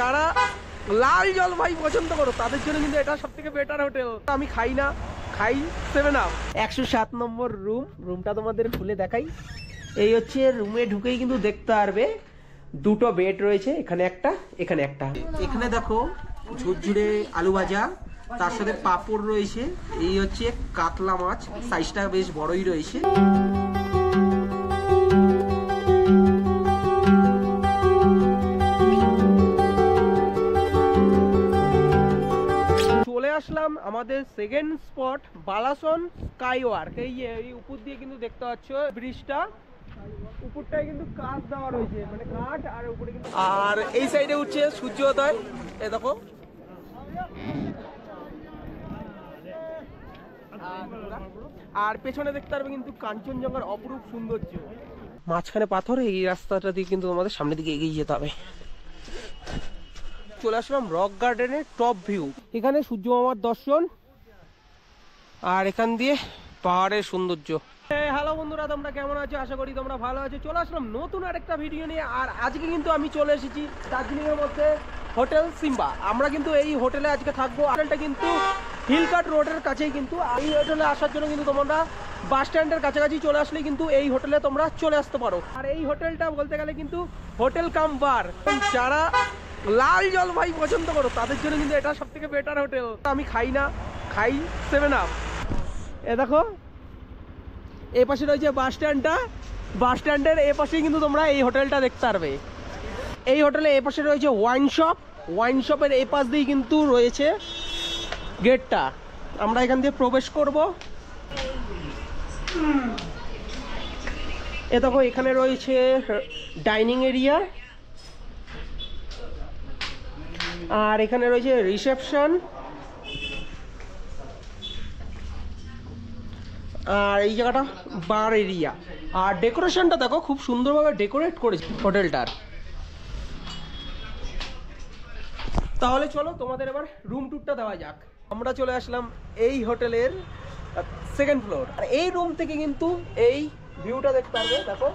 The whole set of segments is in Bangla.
যারা লাল জলবায়ু পছন্দ করো তাদের জন্য কিন্তু এটা সব থেকে বেটার হোটেল। আমি খাই না, খাই 7 আপ। 107 নম্বর রুমটা তোমাদের খুলে দেখাই। এই হচ্ছে রুমে ঢুকেই কিন্তু দেখতে পারবে দুটো বেড রয়েছে, এখানে একটা এখানে একটা। এখানে দেখো ঝুরঝুরে আলু ভাজা, তার সাথে পাঁপড় রয়েছে। এই হচ্ছে কাতলা মাছ, সাইজটা বেশ বড়ই রয়েছে। চলে আসলাম আমাদের সেকেন্ড স্পট বালাসন স্কাইওয়ার্ক। এই উপর দিয়ে কিন্তু দেখতে পাচ্ছ ব্রিজটা, উপরটায় কিন্তু কাঠ দেওয়া রয়েছে, মানে কাঠ আর উপরে কিন্তু, আর এই সাইডে উঠছে সূর্যোদয়। এই দেখো আর পেছনে দেখতে পারবে কিন্তু কাঞ্চনজঙ্ঘার অপরূপ সৌন্দর্য। মাঝখানে পাথর, এই রাস্তাটা দিয়ে কিন্তু আমাদের সামনের দিকে এগিয়ে যেতে হবে। চলে আসলাম রক গার্ডেনের টপ ভিউ। এখানে সূর্য মামার দর্শন আর এখান দিয়ে পাহাড়ের সৌন্দর্য। হ্যালো বন্ধুরা, তোমরা কেমন আছো? আশা করি তোমরা ভালো আছো। চলে আসলাম নতুন আরেকটা ভিডিও নিয়ে। আর আজকে কিন্তু আমি চলে এসেছি দার্জিলিং এর মধ্যে হোটেল সিম্বা। আমরা কিন্তু এই হোটেলে আজকে থাকবো। হোটেলটা কিন্তু হিলকাট রোডের কাছেই। কিন্তু এই হোটেলে আসার জন্য কিন্তু তোমরা বাস স্ট্যান্ডের কাছাকাছি চলে আসলে কিন্তু এই হোটেলে তোমরা চলে আসতে পারো। আর এই হোটেলটা বলতে গেলে কিন্তু হোটেল কাম বার। যারা লাল জলবায়ু পছন্দ করো তাদের জন্য কিন্তু এটা সব থেকে বেটার হোটেল। আমি খাই না, খাই 7 আপ। এ দেখো এই পাশে রয়েছে বাস স্ট্যান্ডটা, বাস স্ট্যান্ডের এ পাশেই কিন্তু তোমরা এই হোটেলটা দেখতে পারবে। এই হোটেলে এ পাশে রয়েছে ওয়াইন শপ, ওয়াইন শপের এ পাশ দিয়েই কিন্তু রয়েছে গেটটা। আমরা এখান দিয়ে প্রবেশ করব। এ দেখো এখানে রয়েছে ডাইনিং এরিয়া, আর এখানে রয়েছে রিসেপশন, আর এই জায়গাটা বার এরিয়া। আর ডেকোরেশনটা দেখো খুব সুন্দরভাবে ডেকোরেট করেছে হোটেলটার। তাহলে চলো তোমাদের এবার রুম ট্যুরটা দেওয়া যাক। আমরা চলে আসলাম এই হোটেলের সেকেন্ড ফ্লোর। আর এই রুম থেকে কিন্তু এই ভিউটা দেখতে পারবে। দেখো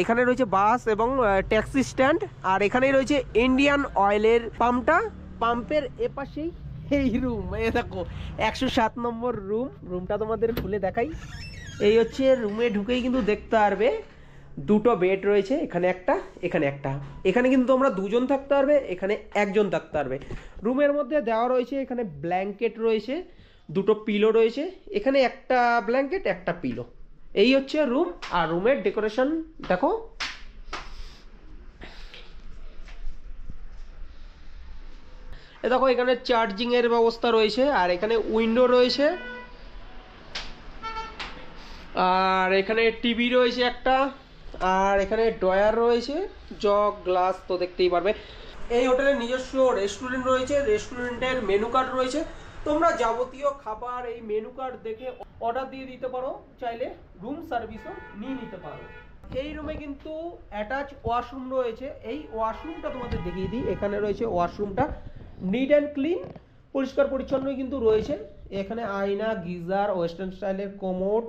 এখানে রয়েছে বাস এবং ট্যাক্সি স্ট্যান্ড, আর এখানেই রয়েছে ইন্ডিয়ান অয়েলের পাম্পটা। পাম্পের এপাশেই এই রুম। এই দেখো 107 নম্বর রুমটা তোমাদের খুলে দেখাই। এই হচ্ছে রুমে ঢুকেই কিন্তু দেখতে পারবে দুটো বেড রয়েছে, এখানে একটা এখানে একটা। এখানে কিন্তু তোমরা দুজন থাকতে পারবে, এখানে একজন থাকতে পারবে। রুমের মধ্যে দেওয়া রয়েছে এখানে ব্ল্যাঙ্কেট রয়েছে, দুটো পিলো রয়েছে, এখানে একটা ব্ল্যাঙ্কেট একটা পিলো। এই হচ্ছে রুম। আর রুমের ডেকোরেশন দেখো। এ দেখো এখানে চার্জিং এর ব্যবস্থা রয়েছে, আর এখানে উইন্ডো রয়েছে, আর এখানে টিভি রয়েছে একটা, আর এখানে ড্রয়ার রয়েছে, জগ গ্লাস তো দেখতেই পারবে। এই হোটেলের নিজস্ব রেস্টুরেন্ট রয়েছে, রেস্টুরেন্টের মেনু কার্ড রয়েছে। তোমরা যাবতীয় খাবার এই মেনু কার্ড দেখে অর্ডার দিয়ে দিতে পারো, চাইলে রুম সার্ভিসও নিয়ে নিতে পারো। এই রুমে কিন্তু অ্যাটাচ ওয়াশরুম রয়েছে। এই ওয়াশরুমটা তোমাদের দেখিয়ে দিই। এখানে রয়েছে ওয়াশরুমটা, নিট অ্যান্ড ক্লিন, পরিষ্কার পরিচ্ছন্নই কিন্তু রয়েছে। এখানে আয়না, গিজার, ওয়েস্টার্ন স্টাইলের কোমোড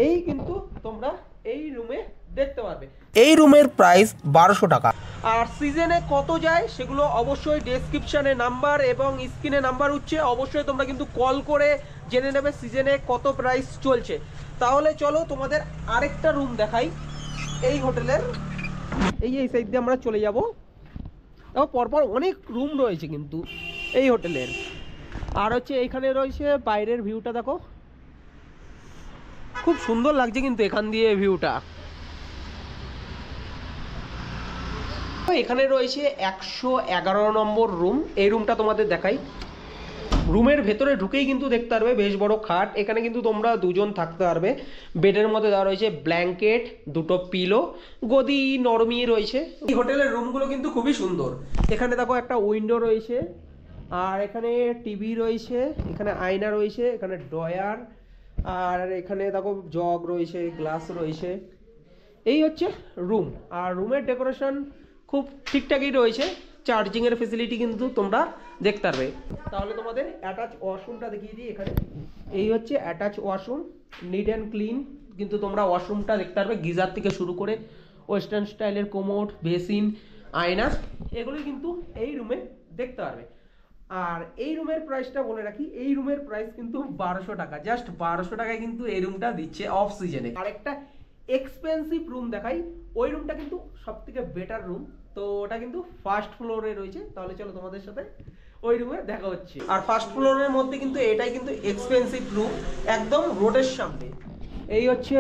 এই কিন্তু তোমরা এই রুমে দেখতে পারবে। এই রুমের প্রাইস 1200 টাকা। আর সিজনে কত যায় সেগুলো অবশ্যই ডেসক্রিপশনে নাম্বার এবং স্ক্রিনে নাম্বার উঠছে, অবশ্যই তোমরা কিন্তু কল করে জেনে নেবে সিজনে কত প্রাইস চলছে। তাহলে চলো তোমাদের আরেকটা রুম দেখাই এই হোটেলের। এই সাইড দিয়ে আমরা চলে যাব। দেখো পরপর অনেক রুম রয়েছে কিন্তু এই হোটেলের। আর হচ্ছে এইখানে রয়েছে বাইরের ভিউটা, দেখো খুব সুন্দর লাগছে কিন্তু এখান দিয়ে ভিউটা। এখানে রয়েছে 111 নম্বর রুম। এই রুমটা তোমাদের দেখাই। রুমের ভেতরে ঢুকেই কিন্তু দেখতে পারবে বেশ বড় খাট। এখানে কিন্তু তোমরা দুজন থাকতে পারবে। বেডের মধ্যে দেওয়া রয়েছে ব্ল্যাঙ্কেট, দুটো পিলো, গদি নরমি রয়েছে। এই হোটেলের রুমগুলো কিন্তু খুবই সুন্দর। এখানে দেখো একটা উইন্ডো রয়েছে, আর এখানে টিভি রয়েছে, এখানে আয়না রয়েছে, এখানে ড্রয়ার, আর এখানে দেখো জগ রয়েছে, গ্লাস রয়েছে। এই হচ্ছে রুম। আর রুমের ডেকোরেশন খুব ঠিকঠাকই রয়েছে। চার্জিং এর ফেসিলিটি কিন্তু তোমরা দেখতে পারবে। তাহলে তোমাদের অ্যাটাচ ওয়াশরুমটা দেখিয়ে দিই। এখানে এই হচ্ছে attach washroom, neat and clean কিন্তু তোমরা ওয়াশরুমটা দেখতে পারবে। গিজার থেকে শুরু করে ওয়েস্টার্ন স্টাইলের কোমোড, বেসিন, আয়না, এগুলোই কিন্তু এই রুমে দেখতে পারবে। আর এই রুমের প্রাইসটা বলে রাখি, এই রুমের প্রাইস কিন্তু 1200 টাকা, জাস্ট 1200 টাকায় কিন্তু এই রুমটা দিচ্ছে অফ সিজনে। আর একটা এক্সপেন্সিভ রুম দেখাই, ওই রুমটা কিন্তু সব থেকে বেটার রুম, তো ওটা কিন্তু ফার্স্ট ফ্লোরে রয়েছে। তাহলে চলো তোমাদের সাথে ওই রুমে দেখা হচ্ছে। আর ফার্স্ট ফ্লোরের মধ্যে কিন্তু এটাই কিন্তু এক্সপেন্সিভ রুম, একদম রোডের সামনে। এই হচ্ছে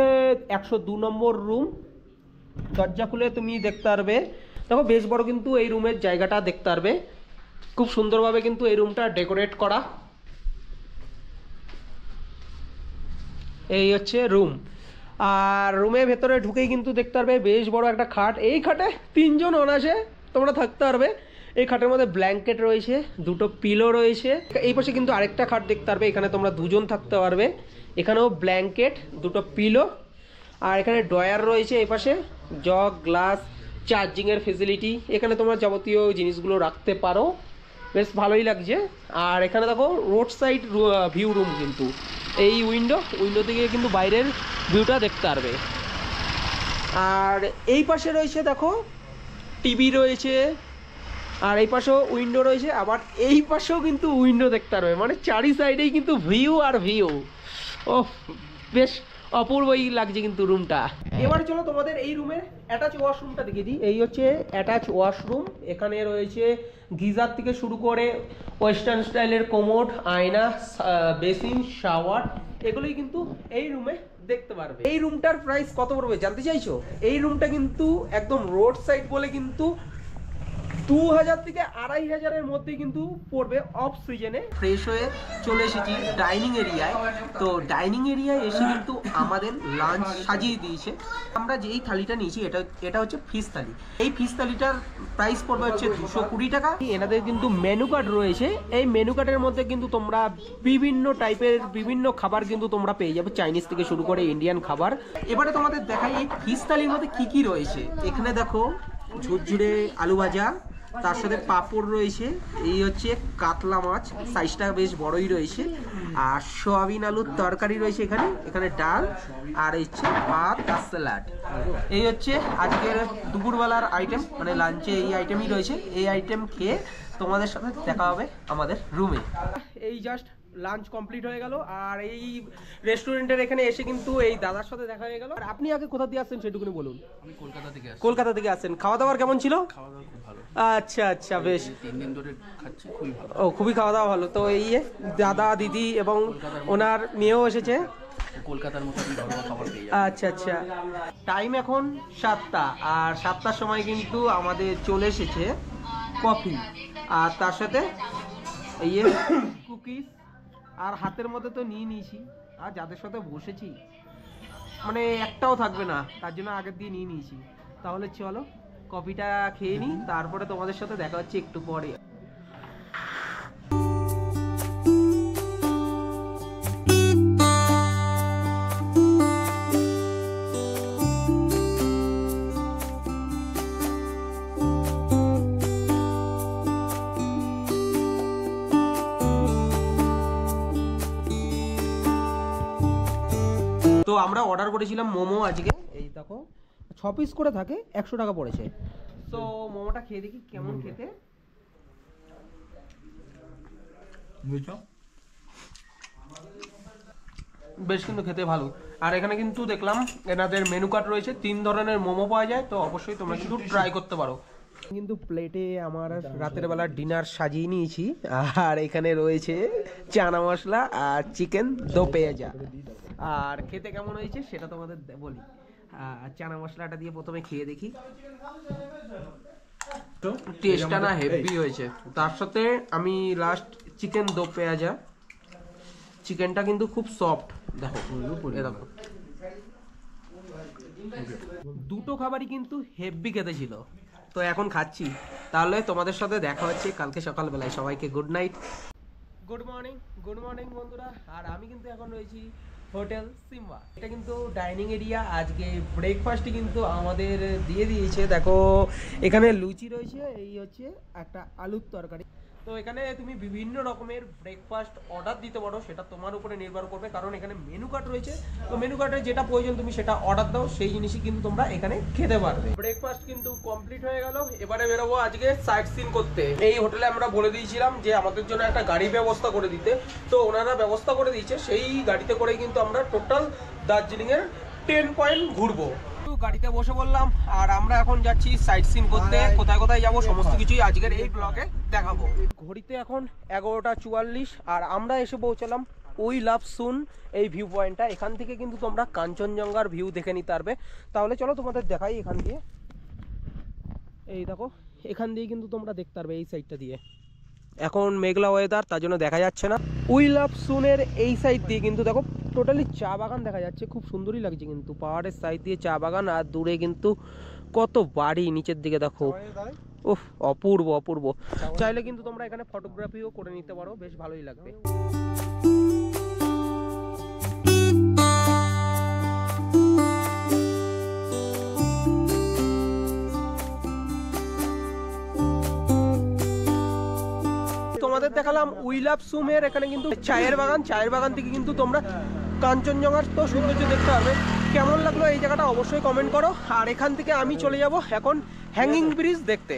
102 নম্বর রুম, দরজা খুলে তুমি দেখতে পারবে, দেখো বেশ বড় কিন্তু এই রুমের জায়গাটা দেখতে পারবে, খুব সুন্দরভাবে কিন্তু এই রুমটা ডেকোরেট করা। এই হচ্ছে রুম। আর রুমের ভেতরে ঢুকেই কিন্তু দেখতে পারবে বেশ বড় একটা খাট, এই খাটে 3 জন অনাসে তোমরা থাকতে পারবে। এই খাটের মধ্যে ব্ল্যাঙ্কেট রয়েছে, 2টো পিলো রয়েছে। এই পাশে কিন্তু আরেকটা খাট দেখতে পারবে, এখানে তোমরা 2 জন থাকতে পারবে। এখানেও ব্ল্যাঙ্কেট, 2টো পিলো, আর এখানে ড্রয়ার রয়েছে। এই পাশে জগ, গ্লাস, চার্জিংয়ের ফেসিলিটি, এখানে তোমরা যাবতীয় জিনিসগুলো রাখতে পারো, বেশ ভালোই লাগছে। আর এখানে দেখো রোড সাইড ভিউ রুম, কিন্তু এই উইন্ডো থেকে কিন্তু বাইরের ভিউটা দেখতে পারবে। আর এই পাশে রয়েছে দেখো টিভি রয়েছে, আর এই পাশেও উইন্ডো রয়েছে, আবার এই পাশেও কিন্তু উইন্ডো দেখতে পারবে, মানে চারি সাইডেই কিন্তু ভিউ আর ভিউ। ও বেশ অপূর্বই লাগছে কিন্তু রুমটা। এবার চলো তোমাদের এই রুমের অ্যাটাচ ওয়াশরুমটা দেখিয়ে দিই। এই হচ্ছে অ্যাটাচ ওয়াশরুম, এখানে রয়েছে গিজার থেকে শুরু করে ওয়েস্টার্ন স্টাইলের কোমোড, আয়না, বেসিন, শাওয়ার, এগুলোই কিন্তু এই রুমে দেখতে পারবে। এই রুমটার প্রাইস কত পড়বে জানতে চাইছো? এই রুমটা কিন্তু একদম রোড সাইড বলে কিন্তু 2000 থেকে 2500-এর মধ্যে কিন্তু পড়বে অফ সিজনে। ফ্রেশ হয়ে চলে এসেছি ডাইনিং এরিয়ায়। তো ডাইনিং এরিয়ায় এসে কিন্তু আমাদের লাঞ্চ সাজিয়ে দিয়েছে। আমরা যেই থালিটা নিয়েছি এটা হচ্ছে ফিশ থালি। এই ফিশ থালিটার প্রাইস পড়বে হচ্ছে 220 টাকা। এনাদের কিন্তু মেনু কার্ড রয়েছে, এই মেনু কার্ডের মধ্যে কিন্তু তোমরা বিভিন্ন টাইপের বিভিন্ন খাবার কিন্তু তোমরা পেয়ে যাবে, চাইনিজ থেকে শুরু করে ইন্ডিয়ান খাবার। এবারে তোমাদের দেখাই এই ফিশ থালির মধ্যে কি কি রয়েছে। এখানে দেখো ঝুরঝুরে আলু ভাজা, তার সাথে পাঁপড় রয়েছে, এই হচ্ছে কাতলা মাছ, সাইজটা বেশ বড়ই রয়েছে, আর সয়াবিন আলুর তরকারি রয়েছে এখানে ডাল, আর হচ্ছে ভাত আর স্যালাড। এই হচ্ছে আজকের দুপুরবেলার আইটেম, মানে লাঞ্চে এই আইটেমই রয়েছে। এই আইটেম খেয়ে তোমাদের সাথে দেখা হবে আমাদের রুমে। এই জাস্ট লাঞ্চ কমপ্লিট হয়ে গেল, আর এই রেস্টুরেন্টের এখানে এসে কিন্তু এই দাদার সাথে দেখা হয়ে গেল। আর আপনি আগে কোথা দিয়ে আসছেন সেটুকুনি বলুন। আমি কলকাতা থেকে আসছেন। খাওয়া দাওয়ার কেমন ছিল? খাওয়া দাওয়া খুব ভালো। আচ্ছা আচ্ছা, বেশ 3 দিন ধরে খাচ্ছি, খুবই ভালো। ও খুবই খাওয়া দাওয়া ভালো। তো এই দাদা দিদি এবং ওনার মেয়েও এসেছে। কলকাতার মতো ঘরোয়া খাবার পেয়ে যাবে। আচ্ছা আচ্ছা, টাইম এখন 7টা, আর 7টার সময় কিন্তু আমাদের চলে এসেছে কফি, আর তার সাথে এই কুকিজ, আর হাতের মধ্যে তো নিয়েছি, আর যাদের সাথে বসেছি মানে একটাও থাকবে না, তার জন্য আগের দিয়ে নিয়ে নিয়েছি। তাহলে চলো কফিটা খেয়ে নিই, তারপরে তোমাদের সাথে দেখা হচ্ছে একটু পরে। তো আমরা অর্ডার করেছিলাম মোমো আজকে, এই দেখো 6 পিস করে থাকে, 100 টাকা পড়েছে। তো মোমোটা খেয়ে দেখি কেমন খেতে। বেশ কিন্তু খেতে ভালো। আর এখানে কিন্তু দেখলাম এনাদের মেনু কার্ড রয়েছে, 3 ধরনের মোমো পাওয়া যায়, তো অবশ্যই তোমরা কিন্তু ট্রাই করতে পারো। কিন্তু প্লেটে আমার রাতের বেলা ডিনার সাজিয়ে নিয়েছি, আর এখানে রয়েছে চানা মশলা আর চিকেন দো পেঁয়াজা। আর খেতে কেমন হয়েছে সেটা তোমাদের বলি। চানা মশলাটা দিয়ে প্রথমে খেয়ে দেখি, টেস্টটা না হেভি হয়েছে। তার সাথে আমি লাস্ট চিকেন দো পেঁয়াজা, চিকেনটা কিন্তু খুব সফট, দেখো দেখো, দুটো খাবারই কিন্তু হেভি খেতে ছিল। তো এখন খাচ্ছি, তাহলে তোমাদের সাথে দেখা হচ্ছে কালকে সকালবেলায়। সবাইকে গুড নাইট, গুড মর্নিং বন্ধুরা। আর আমি কিন্তু এখন রয়েছি হোটেল সিম্বা, এটা কিন্তু ডাইনিং এরিয়া। আজকে ব্রেকফাস্টে কিন্তু আমাদের দিয়ে দিয়েছে, দেখো এখানে লুচি রয়েছে, এই হচ্ছে একটা আলুর তরকারি, তো এখানে তুমি বিভিন্ন রকমের ব্রেকফাস্ট অর্ডার দিতে পারো, সেটা তোমার উপরে নির্ভর করবে, কারণ এখানে মেনু কার্ড রয়েছে। তো মেনু কার্ডে যেটা প্রয়োজন তুমি সেটা অর্ডার দাও, সেই জিনিসই কিন্তু তোমরা এখানে খেতে পারবে। ব্রেকফাস্ট কিন্তু কমপ্লিট হয়ে গেল, এবারে বেরোবো আজকে সাইট সিন করতে। এই হোটেলে আমরা বলে দিয়েছিলাম যে আমাদের জন্য একটা গাড়ি ব্যবস্থা করে দিতে, তো ওনারা ব্যবস্থা করে দিয়েছে। সেই গাড়িতে করে কিন্তু আমরা টোটাল দার্জিলিং এর 10 পয়েন্ট ঘুরবো। গাড়িতে বসে বললাম, আর আমরা এখন যাচ্ছি সাইট সিন করতে। কোথায় কোথায় যাবো সমস্ত কিছুই আজকের এই ব্লগে দেখাবো। ঘড়িতে এখন 11:44 আর আমরা এসে পৌঁছালাম উই লাভ সুন এই ভিউ পয়েন্টটা। এখান থেকে কিন্তু তোমরা কাঞ্চনজঙ্ঘার ভিউ দেখে নিতে পারবে। তাহলে চলো তোমাদের দেখাই এখান দিয়ে। এই দেখো, এখান দিয়ে কিন্তু তোমরা দেখতে পারবে এই সাইডটা দিয়ে। এখন মেঘলা ওয়েদার, তার জন্য দেখা যাচ্ছে না। উই লাভ সুনের এই সাইড দিয়ে কিন্তু দেখো টোটালি চা বাগান দেখা যাচ্ছে, খুব সুন্দরই লাগছে কিন্তু। পাহাড়ের সাইড দিয়ে চা বাগান, আর দূরে কিন্তু কত বাড়ি নিচের দিকে দেখো, উফ অপূর্ব অপূর্ব। চাইলে কিন্তু তোমরা এখানে ফটোগ্রাফিও করে নিতে পারো, বেশ ভালোই লাগবে। তোমাদের দেখালাম উই লাভ সুমের এখানে কিন্তু চায়ের বাগান। চায়ের বাগান থেকে কিন্তু তোমরা কাঞ্চনজঙ্ঘার তো সৌন্দর্য দেখতে পারবে। কেমন লাগলো এই জায়গাটা অবশ্যই কমেন্ট করো। আর এখান থেকে আমি চলে যাব এখন হ্যাঙ্গিং ব্রিজ দেখতে।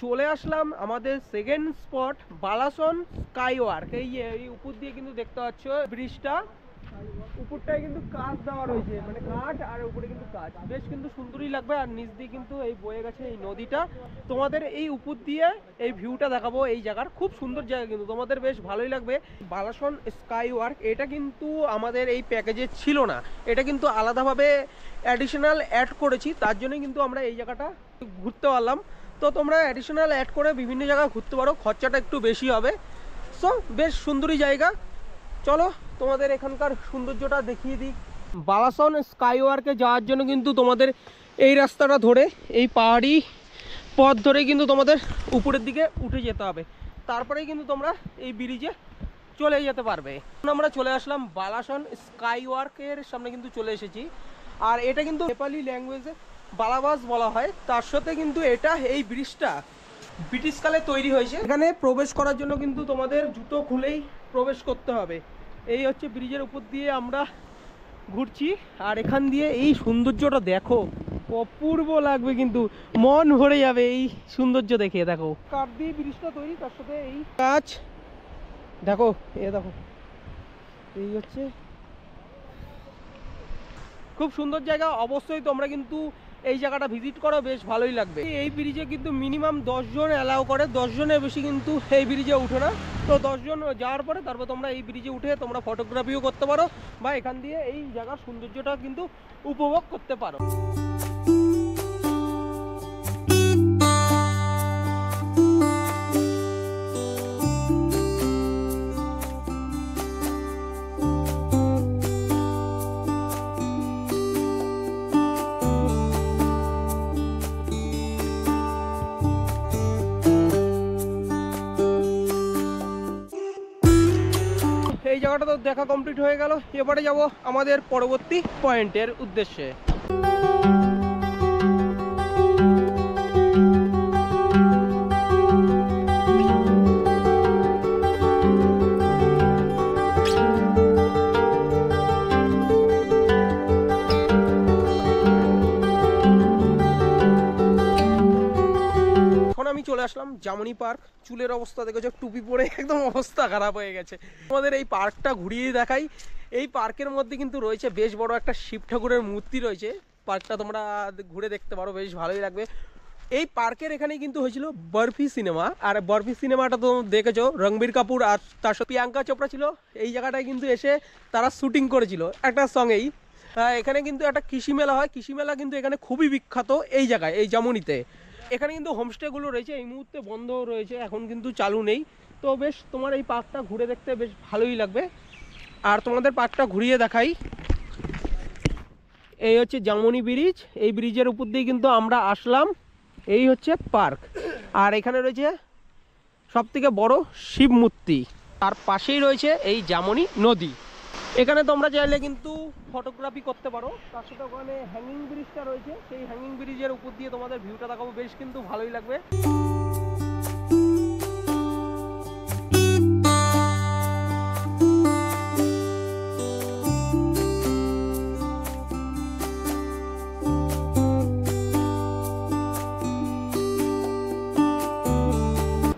চলে আসলাম আমাদের second spot Balason sky work. এই উপর দিয়ে কিন্তু দেখতে পাচ্ছ ব্রিজটা, উপরটায় কিন্তু কাঠ দেওয়া রয়েছে, মানে কাঠ আর উপরে কিন্তু কাঠ, বেশ কিন্তু সুন্দরই লাগবে। আর নিচ দিয়ে কিন্তু এই বয়ে গেছে এই নদীটা। তোমাদের এই উপর দিয়ে এই ভিউটা দেখাবো এই জায়গার, খুব সুন্দর জায়গা কিন্তু, তোমাদের বেশ ভালোই লাগবে। বালাসন স্কাই ওয়ার্ক এটা কিন্তু আমাদের এই প্যাকেজে ছিল না, এটা কিন্তু আলাদাভাবে অ্যাডিশনাল অ্যাড করেছি, তার জন্য কিন্তু আমরা এই জায়গাটা ঘুরতে পারলাম। তো তোমরা অ্যাডিশনাল অ্যাড করে বিভিন্ন জায়গায় ঘুরতে পারো, খরচাটা একটু বেশি হবে। সো বেশ সুন্দরই জায়গা। চলো তোমাদের এখানকার সৌন্দর্যটা দেখিয়ে দিই। বালাসন স্কাই ওয়ার্কে যাওয়ার জন্য কিন্তু তোমাদের এই রাস্তাটা ধরে, এই পাহাড়ি পথ ধরে কিন্তু তোমাদের উপরের দিকে উঠে যেতে হবে, তারপরেই কিন্তু তোমরা এই ব্রিজে চলে যেতে পারবে। আমরা চলে আসলাম বালাসন স্কাই ওয়ার্কের সামনে কিন্তু চলে এসেছি। আর এটা কিন্তু নেপালি ল্যাঙ্গুয়েজে বালাবাস বলা হয়। তার সাথে কিন্তু এটা এই ব্রিজটা ব্রিটিশকালে তৈরি হয়েছে। এখানে প্রবেশ করার জন্য কিন্তু তোমাদের জুতো খুলেই প্রবেশ করতে হবে। এই হচ্ছে ব্রিজের উপর দিয়ে আমরা ঘুরছি, আর এখান দিয়ে এই সৌন্দর্যটা দেখো, অপূর্ব লাগবে কিন্তু, মন ভরে যাবে এই সৌন্দর্য দেখে। দেখো কাঠ দিয়ে ব্রিজটা তৈরি, তার সাথে এই কাজ দেখো, দেখো এই হচ্ছে খুব সুন্দর জায়গা। অবশ্যই তোমরা কিন্তু এই জায়গাটা ভিজিট করো, বেশ ভালোই লাগবে। এই ব্রিজে কিন্তু মিনিমাম 10 জন অ্যালাউ করে, 10 জনের বেশি কিন্তু এই ব্রিজে উঠে না। তো 10 জন যাওয়ার পরে তারপর তোমরা এই ব্রিজে উঠে তোমরা ফটোগ্রাফিও করতে পারো, বা এখান দিয়ে এই জায়গার সৌন্দর্যটা কিন্তু উপভোগ করতে পারো। এই জায়গাটা তো দেখা কমপ্লিট হয়ে গেল, এবারে যাব আমাদের পরবর্তী পয়েন্টের উদ্দেশ্যে। আমি চলে আসলাম জামনি পার্ক। চুলের অবস্থা দেখেছো, টুপি পরে একদম অবস্থা খারাপ হয়ে গেছে। আমাদের এই পার্কটা ঘুরিয়ে দেখাই। এই পার্কের মধ্যে কিন্তু রয়েছে বেশ বড় একটা শিব ঠাকুরের মূর্তি রয়েছে। পার্কটা তোমরা ঘুরে দেখতে পারো, বেশ ভালোই লাগবে। এই পার্কের এখানে কিন্তু হয়েছিল বরফি সিনেমা, আর বরফি সিনেমাটা তো দেখেছো, রণবীর কাপুর আর তার সাথে প্রিয়াঙ্কা চোপড়া ছিল। এই জায়গাটায় কিন্তু এসে তারা শুটিং করেছিল একটা সঙ্গেই। এখানে কিন্তু একটা কৃষি মেলা হয়, কৃষি মেলা কিন্তু এখানে খুবই বিখ্যাত এই জায়গায়, এই জামুনিতে। এখানে কিন্তু হোমস্টেগুলো রয়েছে, এই মুহূর্তে বন্ধ রয়েছে, এখন কিন্তু চালু নেই। তো বেশ তোমার এই পার্কটা ঘুরে দেখতে বেশ ভালোই লাগবে। আর তোমাদের পার্কটা ঘুরিয়ে দেখাই। এই হচ্ছে জামুনি ব্রিজ, এই ব্রিজের উপর দিয়ে কিন্তু আমরা আসলাম। এই হচ্ছে পার্ক, আর এখানে রয়েছে সবথেকে বড় শিব মূর্তি, তার পাশেই রয়েছে এই জামুনি নদী। এখানে তোমরা চাইলে কিন্তু ফটোগ্রাফি করতে পারো, তার সাথে ওখানে হ্যাঙ্গিং ব্রিজটা রয়েছে, সেই হ্যাঙ্গিং ব্রিজের উপর দিয়ে তোমাদের ভিউটা দেখাবো, বেশ কিন্তু ভালোই লাগবে।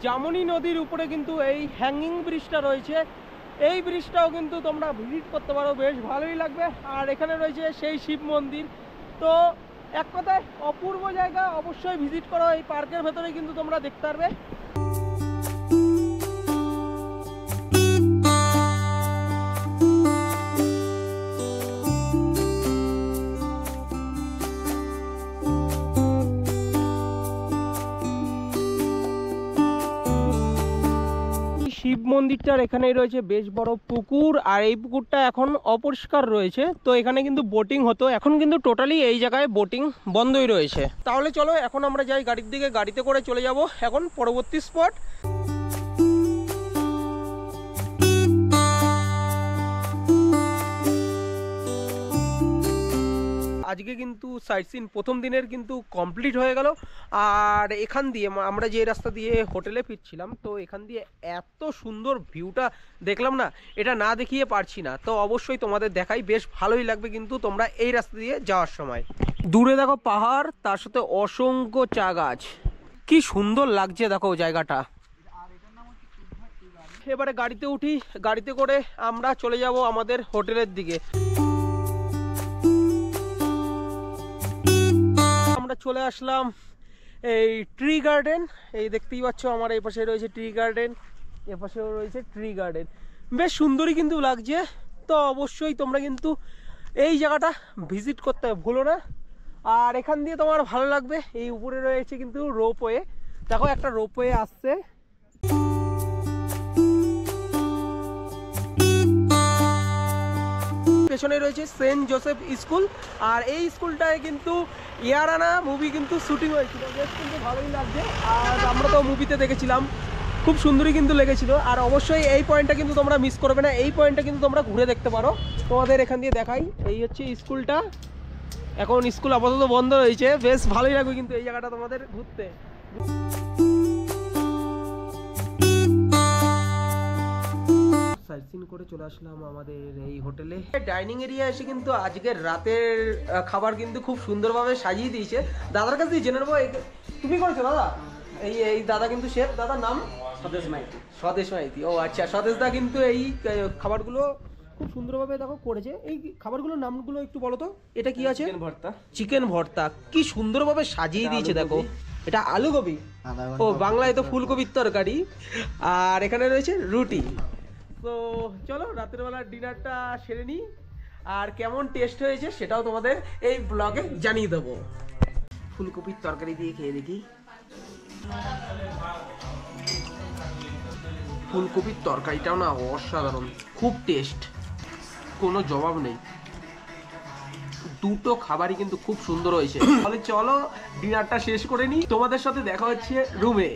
জামুনি নদীর উপরে কিন্তু এই হ্যাঙ্গিং ব্রিজটা রয়েছে, এই ব্রিজটাও কিন্তু তোমরা ভিজিট করতে পারো, বেশ ভালোই লাগবে। আর এখানে রয়েছে সেই শিব মন্দির। তো এক কথায় অপূর্ব জায়গা, অবশ্যই ভিজিট করো। এই পার্কের ভেতরে কিন্তু তোমরা দেখতে পারবে। শিব মন্দিরটার এখানেই রয়েছে বেশ বড় পুকুর, আর এই পুকুরটা এখন অপরিষ্কার রয়েছে। তো এখানে কিন্তু বোটিং হতো, এখন কিন্তু টোটালি এই জায়গায় বোটিং বন্ধই রয়েছে। তাহলে চলো এখন আমরা যাই গাড়ির দিকে, গাড়িতে করে চলে যাব এখন পরবর্তী স্পট। আজকে কিন্তু সাইট সিন প্রথম দিনের কিন্তু কমপ্লিট হয়ে গেল। আর এখান দিয়ে আমরা যে রাস্তা দিয়ে হোটেলে ফিরছিলাম, তো এখান দিয়ে এত সুন্দর ভিউটা দেখলাম না, এটা না দেখিয়ে পারছি না। তো অবশ্যই তোমাদের দেখাই, বেশ ভালোই লাগবে কিন্তু তোমরা এই রাস্তা দিয়ে যাওয়ার সময়। দূরে দেখো পাহাড়, তার সাথে অসংখ্য চা গাছ, কি সুন্দর লাগছে দেখো জায়গাটা। এবারে গাড়িতে উঠি, গাড়িতে করে আমরা চলে যাব আমাদের হোটেলের দিকে। আমরা চলে আসলাম এই ট্রি গার্ডেন, এই দেখতেই পাচ্ছ আমার এই পাশে রয়েছে ট্রি গার্ডেন, এ পাশেও রয়েছে ট্রি গার্ডেন, বেশ সুন্দরই কিন্তু লাগছে। তো অবশ্যই তোমরা কিন্তু এই জায়গাটা ভিজিট করতে ভুলো না। আর এখান দিয়ে তোমার ভালো লাগবে। এই উপরে রয়েছে কিন্তু রোপওয়ে, দেখো একটা রোপওয়ে আসছে। পেছনে রয়েছে সেন্ট জোসেফ স্কুল, আর এই স্কুলটায় কিন্তু ইয়ারানা মুভি কিন্তু শুটিং হয়েছিল, বেশ কিন্তু ভালোই লাগছে। আর আমরা তো মুভিতে দেখেছিলাম, খুব সুন্দরই কিন্তু লেগেছিল। আর অবশ্যই এই পয়েন্টটা কিন্তু তোমরা মিস করবে না, এই পয়েন্টটা কিন্তু তোমরা ঘুরে দেখতে পারো। তোমাদের এখান দিয়ে দেখাই, এই হচ্ছে স্কুলটা। এখন স্কুল আপাতত বন্ধ রয়েছে, বেশ ভালোই লাগবে কিন্তু এই জায়গাটা তোমাদের ঘুরতে। সাইট সিন করে চলে আসলাম আমাদের এই হোটেলে। ডাইনিং এরিয়া এসে কিন্তু আজকের রাতের খাবার কিন্তু খুব সুন্দরভাবে সাজিয়ে দিয়েছে। দাদার কাছ দিয়ে জেনে নেবো, তুমি করেছো দাদা? এই দাদা কিন্তু শেফ, দাদার নাম স্বদেশ মাইতি। স্বদেশ মাইতি, ও আচ্ছা। স্বদেশ দা কিন্তু এই খাবারগুলো খুব সুন্দরভাবে দেখো করেছে। এই খাবারগুলোর নামগুলো একটু বলো তো। এটা কি আছে? চিকেন ভর্তা। চিকেন ভর্তা কি সুন্দরভাবে সাজিয়ে দিয়েছে দেখো। এটা আলু গোবি, ও বাংলায় তো ফুলকপির তরকারি। আর এখানে রয়েছে রুটি। তো চলো রাতের বেলা ডিনারটা সেরে নিই, আর কেমন টেস্ট হয়েছে সেটাও তোমাদের এই ব্লগে জানিয়ে দেবো। ফুলকপির তরকারি দিয়ে খেয়ে দেখি। ফুলকপির তরকারিটাও না অসাধারণ, খুব টেস্ট, কোনো জবাব নেই। দুটো খাবারই কিন্তু খুব সুন্দর হয়েছে। তাহলে চলো ডিনারটা শেষ করে নিই, তোমাদের সাথে দেখা হচ্ছে রুমে।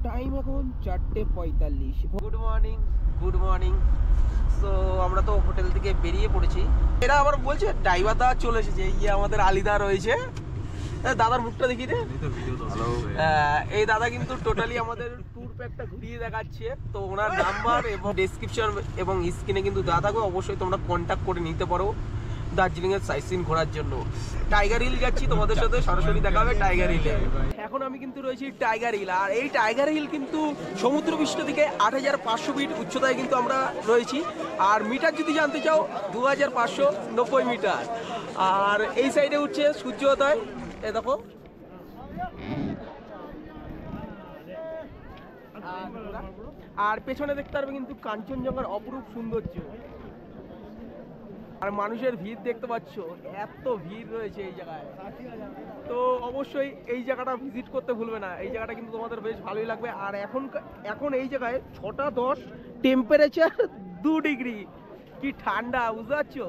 টাইম এখন 4:45। Good morning, good morning. তো আমরা তো হোটেল থেকে বেরিয়ে পড়েছি। এরা আবার বলছে ড্রাইভার দা চলে এসেছে, এই যে আমাদের আলিদা রয়েছে। দাদার মুখটা দেখি রে। এই দাদা কিন্তু টোটালি আমাদের ট্যুর প্যাকটা ঘুরিয়ে দেখাচ্ছে। তো ওনার নাম্বার এবং ডেসক্রিপশন এবং স্ক্রিনে কিন্তু দাদাকে অবশ্যই তোমরা কন্ট্যাক্ট করে নিতে পারো দার্জিলিং এর সাইট সিন ঘোরার জন্য। টাইগার হিল যাচ্ছি, তোমাদের সাথে সরাসরি দেখা হবে টাইগার হিলে। এখন আমি কিন্তু রয়েছি টাইগার হিল, আর এই টাইগার হিল কিন্তু সমুদ্রপৃষ্ঠ থেকে 8500 ফিট উচ্চতায় কিন্তু আমরা রয়েছি। আর মিটার যদি জানতে চাও 2590 মিটার। আর এই সাইডে উঠছে সূর্যোদয়, এ দেখো। আর পেছনে দেখতে পারবে কিন্তু কাঞ্চনজঙ্ঘার অপরূপ সৌন্দর্য। আর মানুষের ভিড় দেখতে পাচ্ছ, এত ভিড় রয়েছে এই জায়গায়। তো অবশ্যই এই জায়গাটা ভিজিট করতে ভুলবে না, এই জায়গাটা কিন্তু তোমাদের বেশ ভালোই লাগবে। আর এখন এই জায়গায় 6:10, টেম্পারেচার 2 ডিগ্রি, কি ঠান্ডা, বুঝতে পারছো?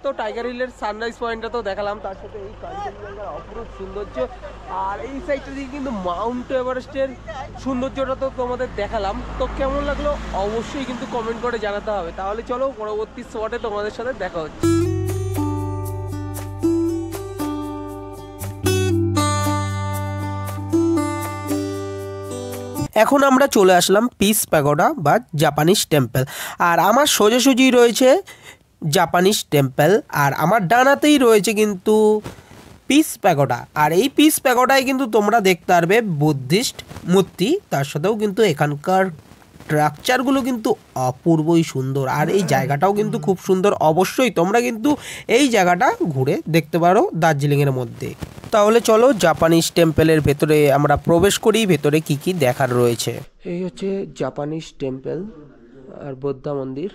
তো টাইগার হিলের সানরাইজ পয়েন্টটা তো দেখালাম, তার সাথে এই কাঞ্চনজঙ্ঘার অপরূপ সৌন্দর্য, আর এই সাইডটা দিকে কিন্তু মাউন্ট এভারেস্টের সৌন্দর্যটা তো তোমাদের দেখালাম। তো কেমন লাগলো অবশ্যই কিন্তু কমেন্ট করে জানাতে হবে। তাহলে চলো পরবর্তী স্পটে তোমাদের সাথে দেখা হচ্ছে। এখন আমরা চলে আসলাম পিস প্যাগোডা বা জাপানিজ টেম্পল, আর আমার সোজাসুজি রয়েছে জাপানিজ টেম্পল, আর আমার ডানাতেই রয়েছে কিন্তু পিস প্যাগোডা। আর এই পিস প্যাগোডায় কিন্তু তোমরা দেখতে পারবে বুদ্ধিস্ট মূর্তি, তার সাথেও কিন্তু এখানকার স্ট্রাকচারগুলো কিন্তু অপূর্বই সুন্দর, আর এই জায়গাটাও কিন্তু খুব সুন্দর। অবশ্যই তোমরা কিন্তু এই জায়গাটা ঘুরে দেখতে পারো দার্জিলিংয়ের মধ্যে। তাহলে চলো জাপানিজ টেম্পলের ভেতরে আমরা প্রবেশ করি, ভেতরে কি কি দেখার রয়েছে। এই হচ্ছে জাপানিজ টেম্পল আর বুদ্ধা মন্দির।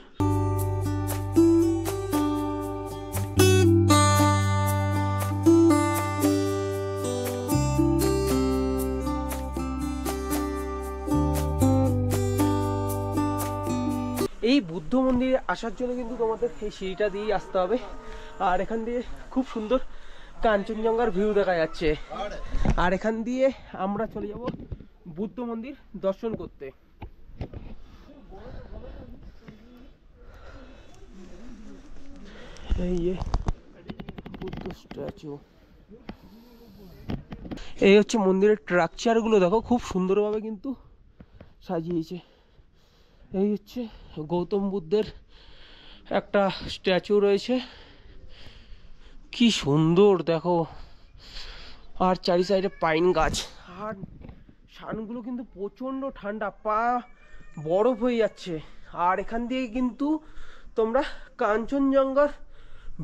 এই বুদ্ধ মন্দিরে আসার জন্য কিন্তু তোমাদের এই সিঁড়িটা দিয়েই আসতে হবে, আর এখান দিয়ে খুব সুন্দর কাঞ্চনজঙ্ঘার ভিউ দেখা যাচ্ছে। আর এখান দিয়ে আমরা চলে যাব বুদ্ধ মন্দির দর্শন করতে। এই যে বুদ্ধ স্ট্যাচু, এই হচ্ছে মন্দিরের স্ট্রাকচারগুলো দেখো, খুব সুন্দরভাবে কিন্তু সাজিয়েছে। এই হচ্ছে গৌতম বুদ্ধের একটা স্ট্যাচু রয়েছে, কি সুন্দর দেখো, আর চারি সাইডে পাইন গাছ, আর শানগুলো কিন্তু প্রচণ্ড ঠান্ডা, পা বরফ হয়ে যাচ্ছে। আর এখান দিয়ে কিন্তু তোমরা কাঞ্চনজঙ্ঘার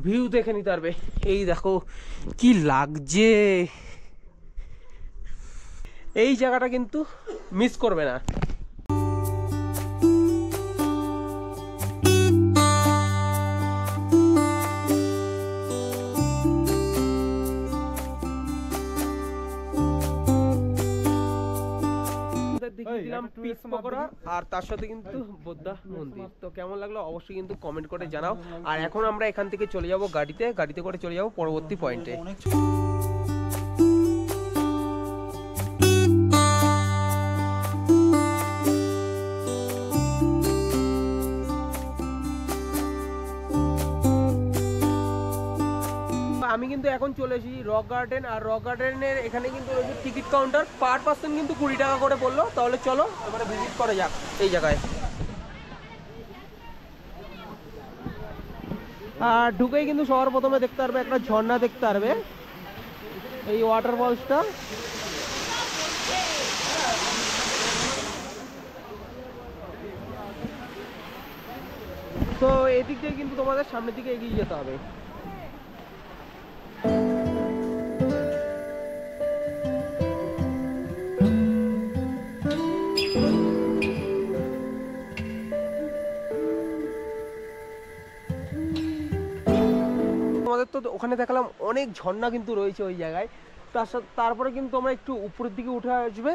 ভিউ দেখে নিতে পারবে। এই দেখো কি লাগছে, এই জায়গাটা কিন্তু মিস করবে না। আর তার সাথে কিন্তু বুদ্ধা মন্দির। তো কেমন লাগলো অবশ্যই কিন্তু কমেন্ট করে জানাও। আর এখন আমরা এখান থেকে চলে যাব গাড়িতে করে চলে যাব পরবর্তী পয়েন্টে। আমি কিন্তু এখন চলে এসেছি রক গার্ডেন, আর রক গার্ডেনের এখানে কিন্তু রয়েছে টিকিট কাউন্টার, পার পার্সন কিন্তু 20 টাকা করে পড়লো। তাহলে চলো এবারে ভিজিট করা যাক এই জায়গায়। আর ঢুকেই কিন্তু সবার প্রথমে দেখতে পারবে একটা ঝর্ণা দেখতে পারবে, এই ওয়াটারফলসটা। তো এদিক দিয়ে কিন্তু তোমাদের সামনের দিকে এগিয়ে যেতে হবে। তো ওখানে দেখলাম অনেক ঝর্ণা কিন্তু রয়েছে ওই জায়গায়। তারপরে কিন্তু আমরা একটু উপরের দিকে উঠে আসবে,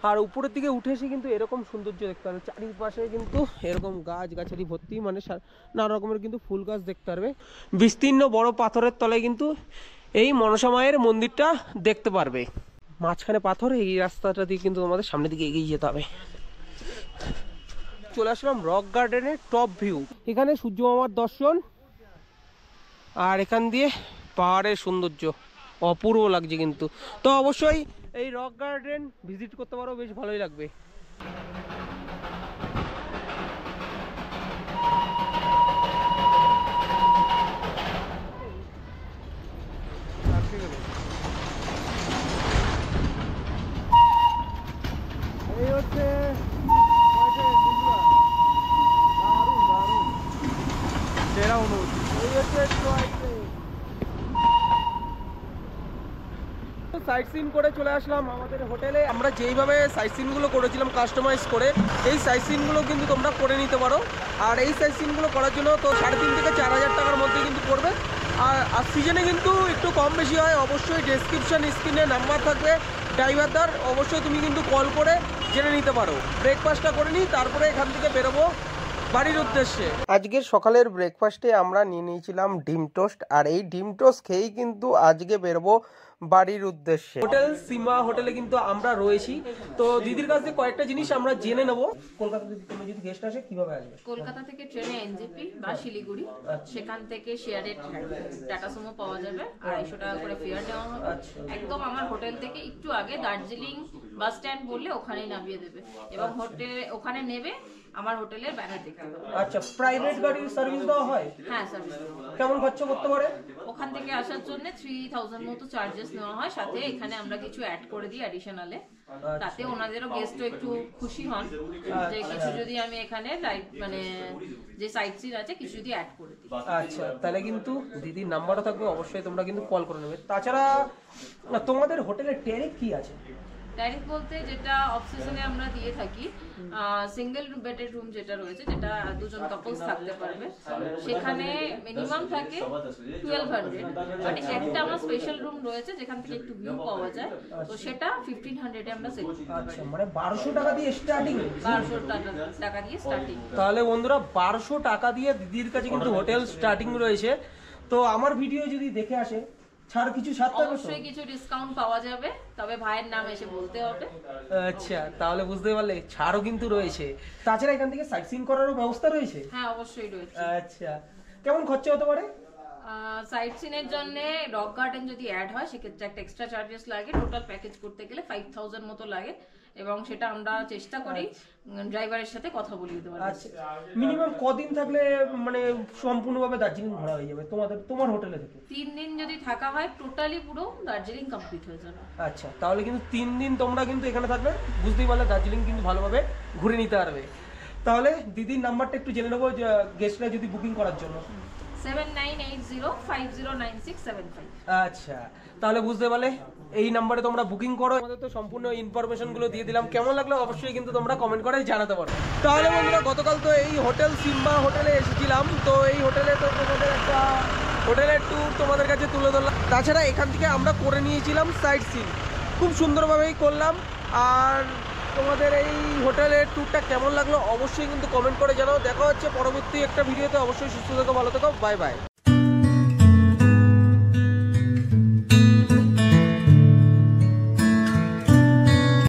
আর উপরের দিকে উঠে এসে কিন্তু এরকম সৌন্দর্য দেখতে পারবে। চারিপাশে কিন্তু এরকম গাছ গাছালি ভর্তি, মানে নানা রকমের কিন্তু ফুল গাছ দেখতে পারবে। বিস্তীর্ণ বড় পাথরের তলায় কিন্তু এই মনসা মায়ের মন্দিরটা দেখতে পারবে। মাঝখানে পাথর, এই রাস্তাটা দিয়ে কিন্তু তোমাদের সামনের দিকে এগিয়ে যেতে হবে। চলে আসলাম রক গার্ডেনের টপ ভিউ। এখানে সূর্য মামার দর্শন, আর এখান দিয়ে পাহাড়ের সৌন্দর্য অপূর্ব লাগছে কিন্তু। তো অবশ্যই এই রক গার্ডেন ভিজিট করতে পারো, বেশ ভালোই লাগবে। এই হচ্ছে সেরা অনুভূতি। এই হচ্ছে সাইট সিন করে চলে আসলাম আমাদের হোটেলে। আমরা যেইভাবে সাইট সিনগুলো করেছিলাম কাস্টমাইজ করে, এই সাইট সিনগুলো কিন্তু তোমরা করে নিতে পারো। আর এই সাইট সিনগুলো করার জন্য তো 3,500 থেকে 4,000 টাকার মধ্যে কিন্তু পড়বে। আর সিজনে কিন্তু একটু কম বেশি হয়। অবশ্যই ডেসক্রিপশন স্ক্রিনে নাম্বার থাকবে ড্রাইভারদার, অবশ্যই তুমি কিন্তু কল করে জেনে নিতে পারো। ব্রেকফাস্টটা করে নিই, তারপরে এখান থেকে বেরোবো বাড়ির উদ্দেশ্যে। আজকের সকালের ব্রেকফাস্টে আমরা নিয়ে নিয়েছিলাম ডিম টোস্ট, আর এই ডিম টোস্ট খেয়েই কিন্তু আজকে বেরোবো বাড়ির উদ্দেশ্যে। হোটেল সীমা হোটেলে কিন্তু আমরা রয়েছি, তো দিদির কাছ থেকে কয়েকটা জিনিস আমরা জেনে নেব। কলকাতা থেকে তুমি যদি গেস্ট আসে কিভাবে আসবে? কলকাতা থেকে ট্রেনে এনজেপি বা শিলিগুড়ি, সেখান থেকে শেয়ারে টাটা সুমো পাওয়া যাবে, 250 টাকা করে ফেয়ার নেওয়া হবে। একদম আমার হোটেল থেকে একটু আগে দার্জিলিং বাস স্ট্যান্ড বললে ওখানেই নামিয়ে দেবে, এবং হোটেলে ওখানে নেবে আমার হোটেলের ব্যানার দেখতে পাবে। আচ্ছা, প্রাইভেট গাড়ির সার্ভিস দেওয়া হয়? হ্যাঁ সার্ভিস। কেমন খরচা করতে পারে? ওখান থেকে আসার জন্য 3000 মতো চার্জেস নেওয়া হয়, সাথে এখানে আমরা কিছু অ্যাড করে দিই অ্যাডিশনালে, তাতে ওনাদেরও গেস্টও একটু খুশি হন যে কিছু যদি আমি এখানে মানে যে সাইট সিন আছে কিছু যদি অ্যাড করে দিই। আচ্ছা, তাহলে কিন্তু দিদির নাম্বারও থাকবে, অবশ্যই তোমরা কিন্তু কল করে নেবে। তাছাড়া তোমাদের হোটেলের ট্যারিফ কি আছে? ট্যারিফ বলতে যেটা অফসিজনে আমরা দিয়ে থাকি, সিঙ্গেল বেডের রুম যেটা রয়েছে, যেটা দুজন কাপলস থাকতে পারবে, সেখানে মিনিমাম থাকে 1200, মানে একটা আমার স্পেশাল রুম রয়েছে যেখান থেকে একটু ভিউ পাওয়া যায়, তো সেটা 1500 এ আমরা সেট করি। আচ্ছা, মানে 1200 টাকা দিয়ে স্টার্টিং? 1200 টাকা দিয়ে স্টার্টিং। তাহলে বন্ধুরা 1200 টাকা দিয়ে দিদির কাছে কিন্তু হোটেল স্টার্টিং রয়েছে। তো আমার ভিডিও যদি দেখে আসে ছাড় কিছু ছাড় থাকবে? অবশ্যই কিছু ডিসকাউন্ট পাওয়া যাবে, তবে ভাইয়ের নাম এসে বলতে হবে। আচ্ছা, তাহলে বুঝতে পারলে ছাড়ও কিন্তু রয়েছে। তাছাড়া এখান থেকে সাইট সিন করারও ব্যবস্থা রয়েছে? হ্যাঁ অবশ্যই রয়েছে। আচ্ছা, কেমন খরচা হতে পারে? সাইট সিনের জন্য রক গার্ডেন যদি অ্যাড হয় সেক্ষেত্রে একটা এক্সট্রা চার্জেস লাগে, টোটাল প্যাকেজ করতে গেলে 5000 মতো লাগে, এবং সেটা আমরা চেষ্টা করি ড্রাইভারের সাথে কথা বলিয়ে দেওয়ার। আচ্ছা, মিনিমাম কদিন থাকলে মানে সম্পূর্ণভাবে দার্জিলিং ঘোরা হয়ে যাবে তোমার হোটেলে থেকে? 3 দিন যদি থাকা হয় টোটালি পুরো দার্জিলিং কমপ্লিট হয়ে যাবে। আচ্ছা, তাহলে কিন্তু 3 দিন তোমরা কিন্তু এখানে থাকবে, বুঝতেই পারলে দার্জিলিং কিন্তু ভালোভাবে ঘুরে নিতে পারবে। তাহলে দিদির নাম্বারটা একটু জেনে নেবো গেস্টরা যদি বুকিং করার জন্য। 7980509675। আচ্ছা, তাহলে বুঝতে পারলে এই নাম্বারে তোমরা বুকিং করো। আমাদের তো সম্পূর্ণ ইনফরমেশন গুলো দিয়ে দিলাম, কেমন লাগলো অবশ্যই কিন্তু তোমরা কমেন্ট করে জানাতে পারো। তাহলে বন্ধুরা গতকাল তো এই হোটেল সিম্বা হোটেলে এসেছিলাম, তো এই হোটেলে তো তোমাদের একটা হোটেলের ট্যুর তোমাদের কাছে তুলে ধরলাম। তাছাড়া এখান থেকে আমরা করে নিয়েছিলাম সাইট সিন, খুব সুন্দরভাবেই করলাম। আর তোমাদের এই হোটেলের ট্যুরটা কেমন লাগলো অবশ্যই কিন্তু কমেন্ট করে জানাও। দেখা হচ্ছে পরবর্তী একটা ভিডিওতে, অবশ্যই সুস্থ থেকো, ভালো থেকো, বাই বাই।